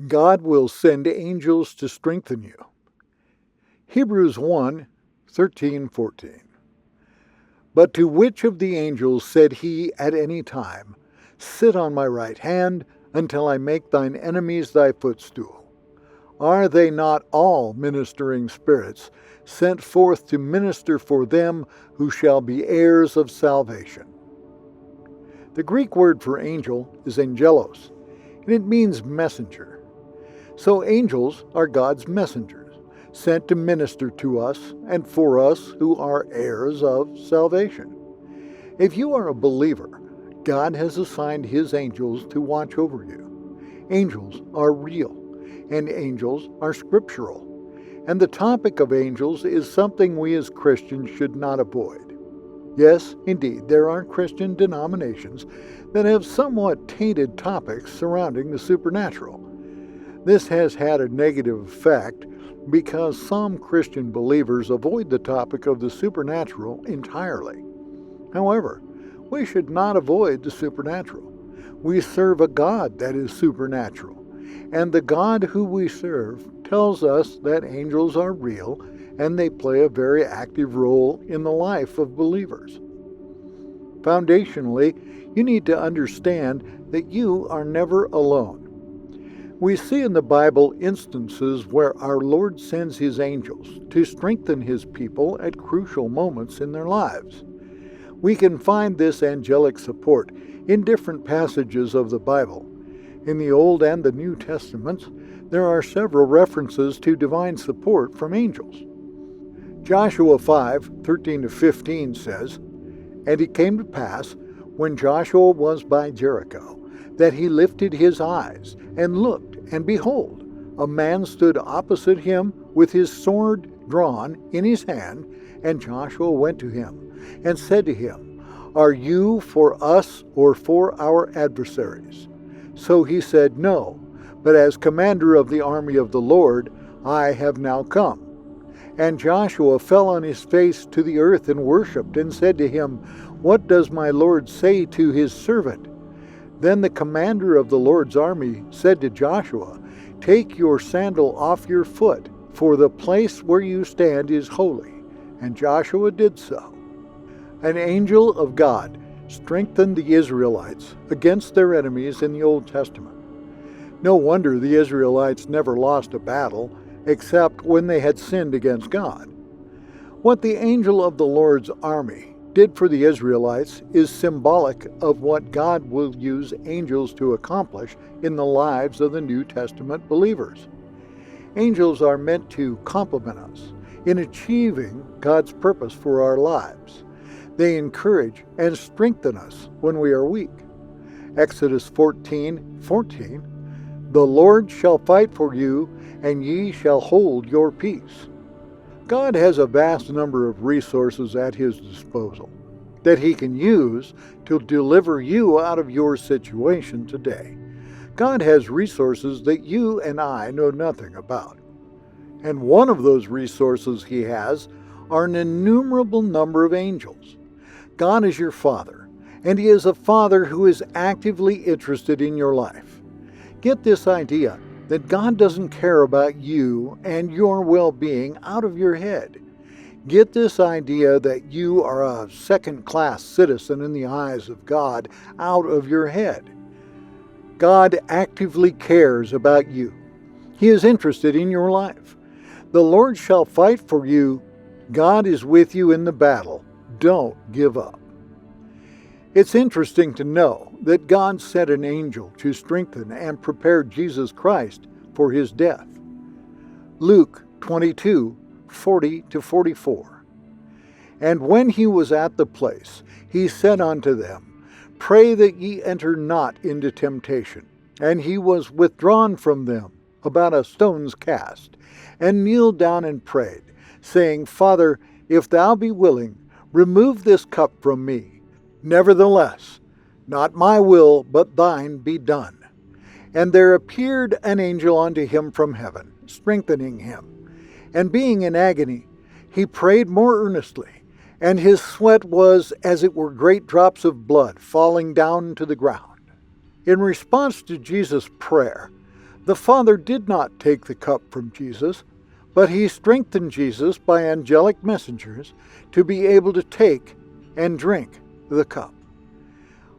God will send angels to strengthen you. Hebrews 1:13-14. But to which of the angels said he at any time, Sit on my right hand until I make thine enemies thy footstool? Are they not all ministering spirits sent forth to minister for them who shall be heirs of salvation? The Greek word for angel is angelos, and it means messenger. So angels are God's messengers, sent to minister to us and for us who are heirs of salvation. If you are a believer, God has assigned his angels to watch over you. Angels are real, and angels are scriptural. And the topic of angels is something we as Christians should not avoid. Yes, indeed, there are Christian denominations that have somewhat tainted topics surrounding the supernatural. This has had a negative effect because some Christian believers avoid the topic of the supernatural entirely. However, we should not avoid the supernatural. We serve a God that is supernatural, and the God who we serve tells us that angels are real and they play a very active role in the life of believers. Foundationally, you need to understand that you are never alone. We see in the Bible instances where our Lord sends his angels to strengthen his people at crucial moments in their lives. We can find this angelic support in different passages of the Bible. In the Old and the New Testaments, there are several references to divine support from angels. Joshua 5:13-15 says, And it came to pass, when Joshua was by Jericho, that he lifted his eyes and looked, and behold, a man stood opposite him with his sword drawn in his hand, and Joshua went to him and said to him, Are you for us or for our adversaries? So he said, No, but as commander of the army of the Lord, I have now come. And Joshua fell on his face to the earth and worshipped, and said to him, What does my Lord say to his servant? Then the commander of the Lord's army said to Joshua, Take your sandal off your foot, for the place where you stand is holy. And Joshua did so. An angel of God strengthened the Israelites against their enemies in the Old Testament. No wonder the Israelites never lost a battle, except when they had sinned against God. What the angel of the Lord's army did for the Israelites is symbolic of what God will use angels to accomplish in the lives of the New Testament believers. Angels are meant to complement us in achieving God's purpose for our lives. They encourage and strengthen us when we are weak. Exodus 14:14, The Lord shall fight for you, and ye shall hold your peace. God has a vast number of resources at his disposal that he can use to deliver you out of your situation today. God has resources that you and I know nothing about. And one of those resources he has are an innumerable number of angels. God is your Father, and he is a Father who is actively interested in your life. Get this idea that God doesn't care about you and your well-being out of your head. Get this idea that you are a second-class citizen in the eyes of God out of your head. God actively cares about you. He is interested in your life. The Lord shall fight for you. God is with you in the battle. Don't give up. It's interesting to know that God sent an angel to strengthen and prepare Jesus Christ for his death. Luke 22:40-44. And when he was at the place, he said unto them, Pray that ye enter not into temptation. And he was withdrawn from them about a stone's cast, and kneeled down and prayed, saying, Father, if thou be willing, remove this cup from me. Nevertheless, not my will, but thine be done. And there appeared an angel unto him from heaven, strengthening him. And being in agony, he prayed more earnestly, and his sweat was as it were great drops of blood falling down to the ground. In response to Jesus' prayer, The Father did not take the cup from Jesus, but he strengthened Jesus by angelic messengers to be able to take and drink the cup.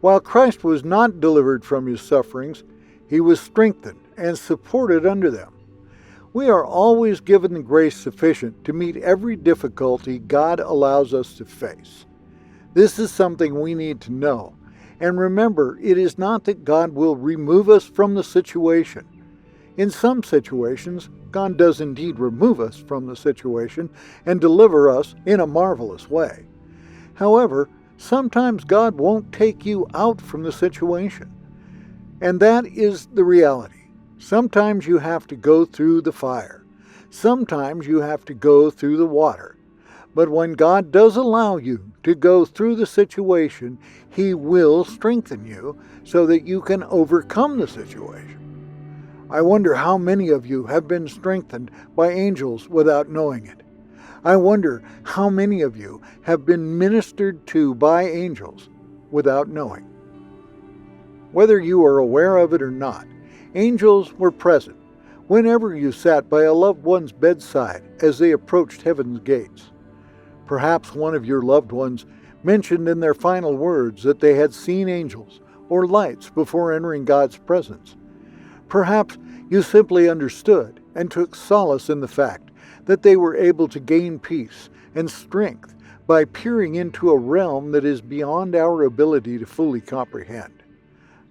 While Christ was not delivered from his sufferings, he was strengthened and supported under them. We are always given the grace sufficient to meet every difficulty God allows us to face. This is something we need to know. And remember, it is not that God will remove us from the situation. In some situations, God does indeed remove us from the situation and deliver us in a marvelous way. However, sometimes God won't take you out from the situation. And that is the reality. Sometimes you have to go through the fire. Sometimes you have to go through the water. But when God does allow you to go through the situation, he will strengthen you so that you can overcome the situation. I wonder how many of you have been strengthened by angels without knowing it. I wonder how many of you have been ministered to by angels without knowing. Whether you are aware of it or not, angels were present whenever you sat by a loved one's bedside as they approached heaven's gates. Perhaps one of your loved ones mentioned in their final words that they had seen angels or lights before entering God's presence. Perhaps you simply understood and took solace in the fact that they were able to gain peace and strength by peering into a realm that is beyond our ability to fully comprehend.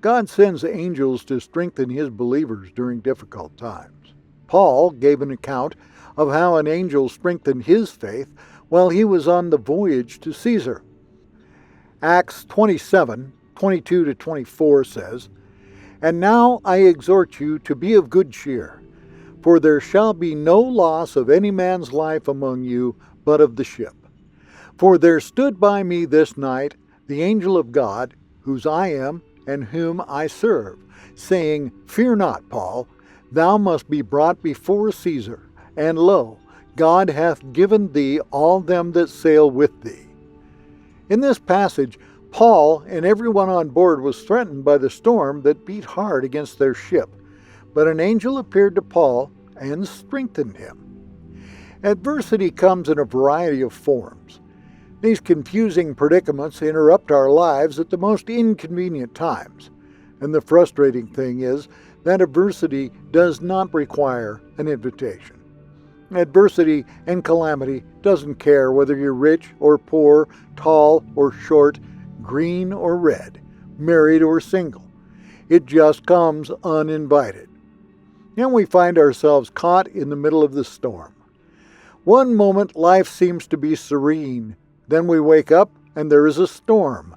God sends angels to strengthen his believers during difficult times. Paul gave an account of how an angel strengthened his faith while he was on the voyage to Caesar. Acts 27:22-24 says, "And now I exhort you to be of good cheer, for there shall be no loss of any man's life among you, but of the ship. For there stood by me this night the angel of God, whose I am and whom I serve, saying, Fear not, Paul, thou must be brought before Caesar, and lo, God hath given thee all them that sail with thee." In this passage, Paul and everyone on board was threatened by the storm that beat hard against their ship, but an angel appeared to Paul and strengthened him. Adversity comes in a variety of forms. These confusing predicaments interrupt our lives at the most inconvenient times, and the frustrating thing is that adversity does not require an invitation. Adversity and calamity doesn't care whether you're rich or poor, tall or short, green or red, married or single. It just comes uninvited. And we find ourselves caught in the middle of the storm. One moment life seems to be serene. Then we wake up and there is a storm.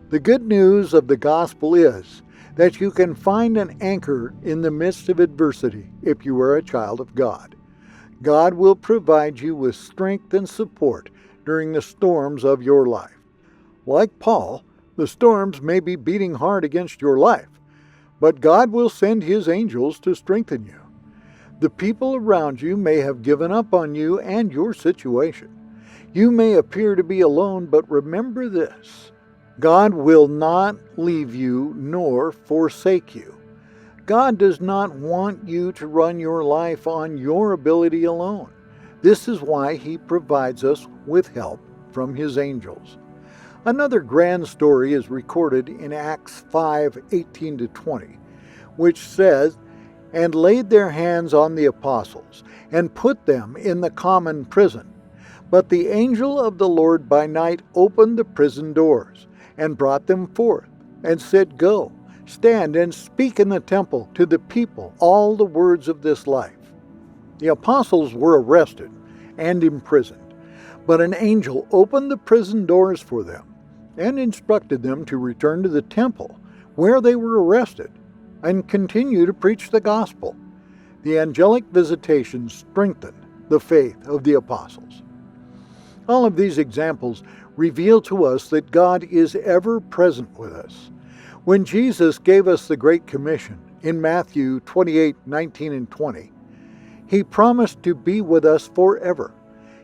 The good news of the gospel is that you can find an anchor in the midst of adversity if you are a child of God. God will provide you with strength and support during the storms of your life. Like Paul, the storms may be beating hard against your life, but God will send his angels to strengthen you. The people around you may have given up on you and your situation. You may appear to be alone, but remember this: God will not leave you nor forsake you. God does not want you to run your life on your ability alone. This is why he provides us with help from his angels. Another grand story is recorded in Acts 5:18-20, which says, "And laid their hands on the apostles, and put them in the common prison. But the angel of the Lord by night opened the prison doors, and brought them forth, and said, Go, stand and speak in the temple to the people all the words of this life." The apostles were arrested and imprisoned, but an angel opened the prison doors for them and instructed them to return to the temple where they were arrested and continue to preach the gospel. The angelic visitation strengthened the faith of the apostles. All of these examples reveal to us that God is ever present with us. When Jesus gave us the Great Commission in Matthew 28:19-20, he promised to be with us forever.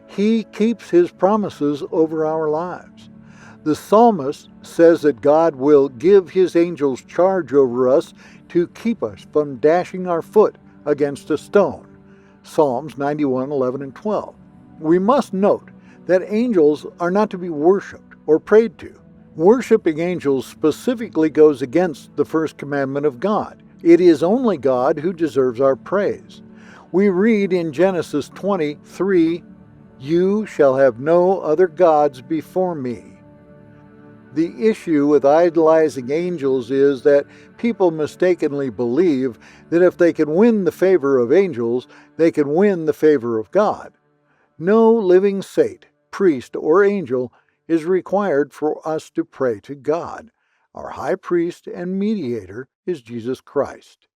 He keeps his promises over our lives. The psalmist says that God will give his angels charge over us to keep us from dashing our foot against a stone. Psalms 91:11 and 12. We must note that angels are not to be worshipped or prayed to. Worshipping angels specifically goes against the first commandment of God. It is only God who deserves our praise. We read in Genesis 20:3, "You shall have no other gods before me." The issue with idolizing angels is that people mistakenly believe that if they can win the favor of angels, they can win the favor of God. No living saint, priest, or angel is required for us to pray to God. Our high priest and mediator is Jesus Christ.